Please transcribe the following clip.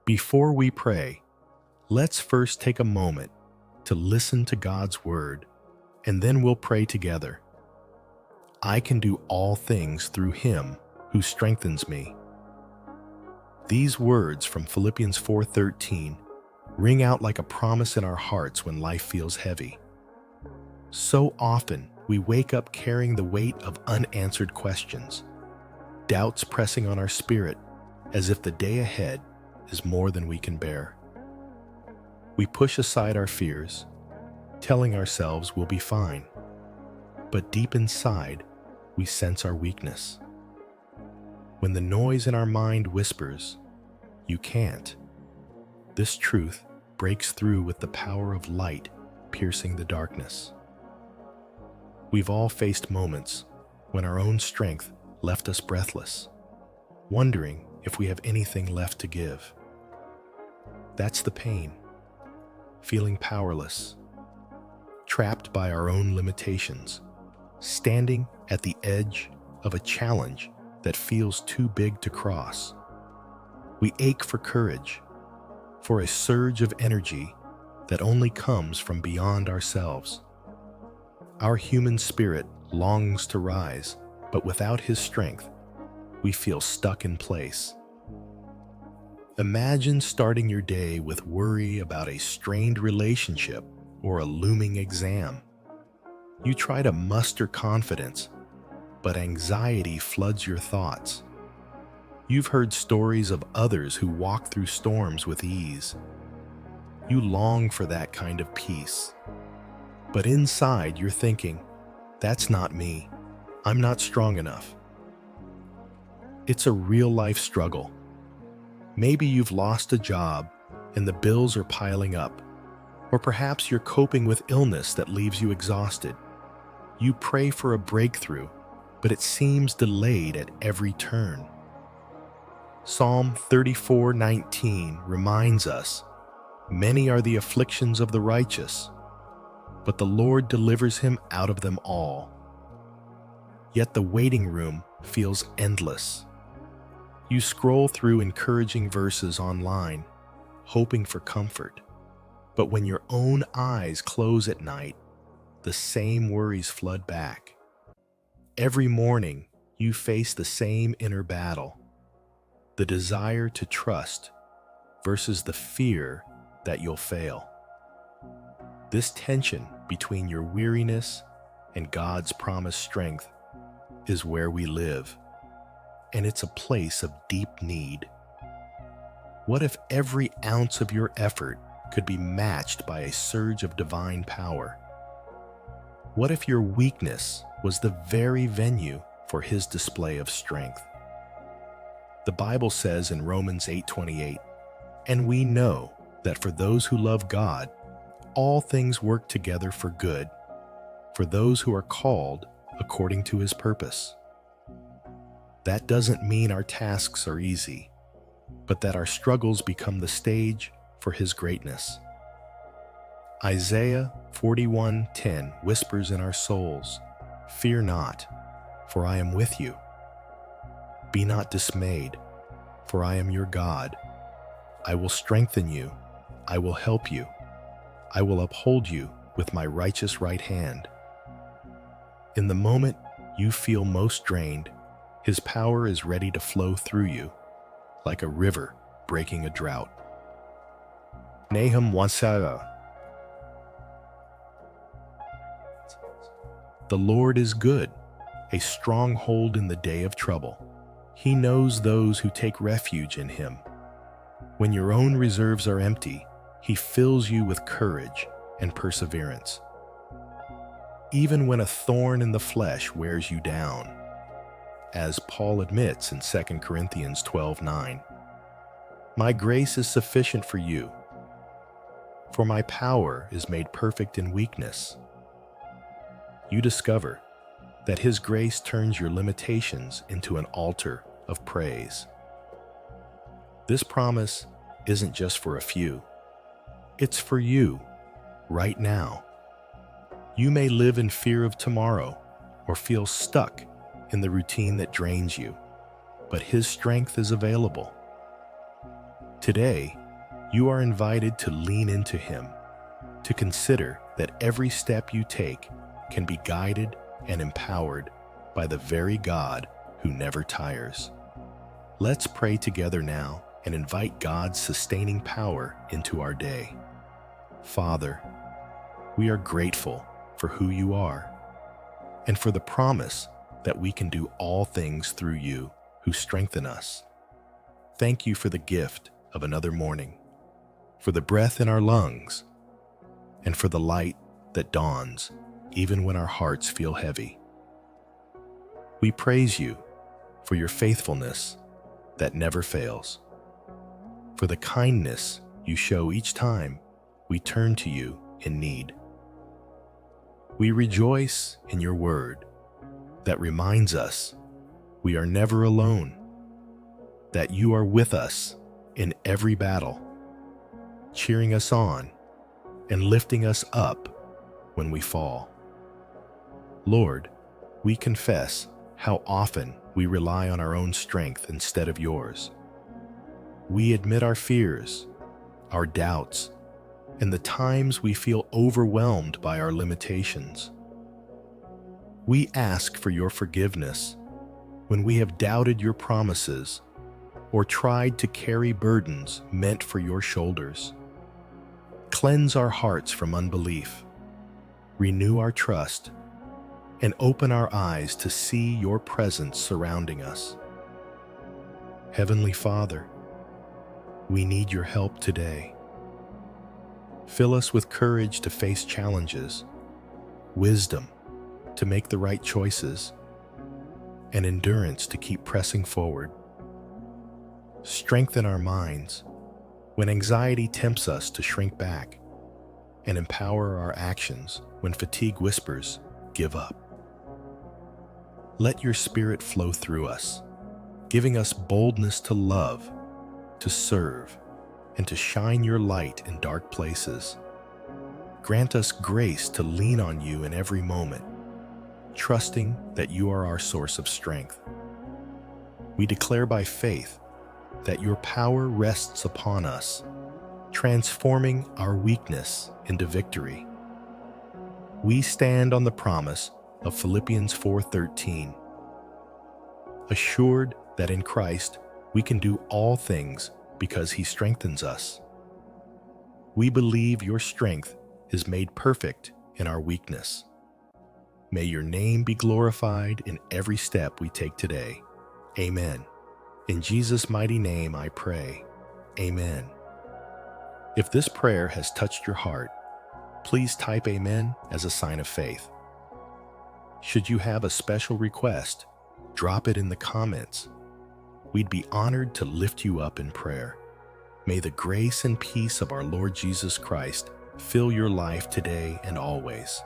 Before we pray, let's first take a moment to listen to God's word, and then we'll pray together. I can do all things through him who strengthens me. These words from Philippians 4:13 ring out like a promise in our hearts when life feels heavy. So often, we wake up carrying the weight of unanswered questions, doubts pressing on our spirit as if the day ahead is more than we can bear. We push aside our fears, telling ourselves we'll be fine. But deep inside, we sense our weakness. When the noise in our mind whispers, "You can't," this truth breaks through with the power of light piercing the darkness. We've all faced moments when our own strength left us breathless, wondering if we have anything left to give. That's the pain, feeling powerless, trapped by our own limitations, standing at the edge of a challenge that feels too big to cross. We ache for courage, for a surge of energy that only comes from beyond ourselves. Our human spirit longs to rise, but without his strength, we feel stuck in place. Imagine starting your day with worry about a strained relationship or a looming exam. You try to muster confidence, but anxiety floods your thoughts. You've heard stories of others who walk through storms with ease. You long for that kind of peace. But inside, you're thinking, "That's not me. I'm not strong enough." It's a real-life struggle. Maybe you've lost a job and the bills are piling up. Or perhaps you're coping with illness that leaves you exhausted. You pray for a breakthrough, but it seems delayed at every turn. Psalm 34:19 reminds us, "Many are the afflictions of the righteous, but the Lord delivers him out of them all." Yet the waiting room feels endless. You scroll through encouraging verses online, hoping for comfort. But when your own eyes close at night, the same worries flood back. Every morning, you face the same inner battle, the desire to trust versus the fear that you'll fail. This tension between your weariness and God's promised strength is where we live, and it's a place of deep need. What if every ounce of your effort could be matched by a surge of divine power? What if your weakness was the very venue for his display of strength? The Bible says in Romans 8:28, "And we know that for those who love God, all things work together for good, for those who are called according to his purpose." That doesn't mean our tasks are easy, but that our struggles become the stage for his greatness. Isaiah 41:10 whispers in our souls, "Fear not, for I am with you. Be not dismayed, for I am your God. I will strengthen you. I will help you. I will uphold you with my righteous right hand." In the moment you feel most drained, his power is ready to flow through you, like a river breaking a drought. Nahum 1:7. The Lord is good, a stronghold in the day of trouble. He knows those who take refuge in him. When your own reserves are empty, he fills you with courage and perseverance. Even when a thorn in the flesh wears you down, as Paul admits in 2 Corinthians 12:9, "My grace is sufficient for you, for my power is made perfect in weakness." You discover that his grace turns your limitations into an altar of praise. This promise isn't just for a few. It's for you, right now. You may live in fear of tomorrow or feel stuck in the routine that drains you, but his strength is available. Today, you are invited to lean into Him, to consider that every step you take can be guided and empowered by the very God who never tires. Let's pray together now and invite God's sustaining power into our day. Father, we are grateful for who you are and for the promise that we can do all things through you who strengthen us. Thank you for the gift of another morning, for the breath in our lungs, and for the light that dawns even when our hearts feel heavy. We praise you for your faithfulness that never fails, for the kindness you show each time we turn to you in need. We rejoice in your word that reminds us we are never alone, that you are with us in every battle, cheering us on and lifting us up when we fall. Lord, we confess how often we rely on our own strength instead of yours. We admit our fears, our doubts, and the times we feel overwhelmed by our limitations. We ask for your forgiveness when we have doubted your promises or tried to carry burdens meant for your shoulders. Cleanse our hearts from unbelief, renew our trust, and open our eyes to see your presence surrounding us. Heavenly Father, we need your help today. Fill us with courage to face challenges, wisdom to make the right choices, and endurance to keep pressing forward. Strengthen our minds when anxiety tempts us to shrink back, and empower our actions when fatigue whispers, "Give up." Let your Spirit flow through us, giving us boldness to love, to serve, and to shine your light in dark places. Grant us grace to lean on you in every moment, trusting that you are our source of strength. We declare by faith that your power rests upon us, transforming our weakness into victory. We stand on the promise of Philippians 4:13, assured that in Christ we can do all things because he strengthens us. We believe your strength is made perfect in our weakness. May your name be glorified in every step we take today. Amen. In Jesus' mighty name I pray. Amen. If this prayer has touched your heart, please type Amen as a sign of faith. Should you have a special request, drop it in the comments. We'd be honored to lift you up in prayer. May the grace and peace of our Lord Jesus Christ fill your life today and always.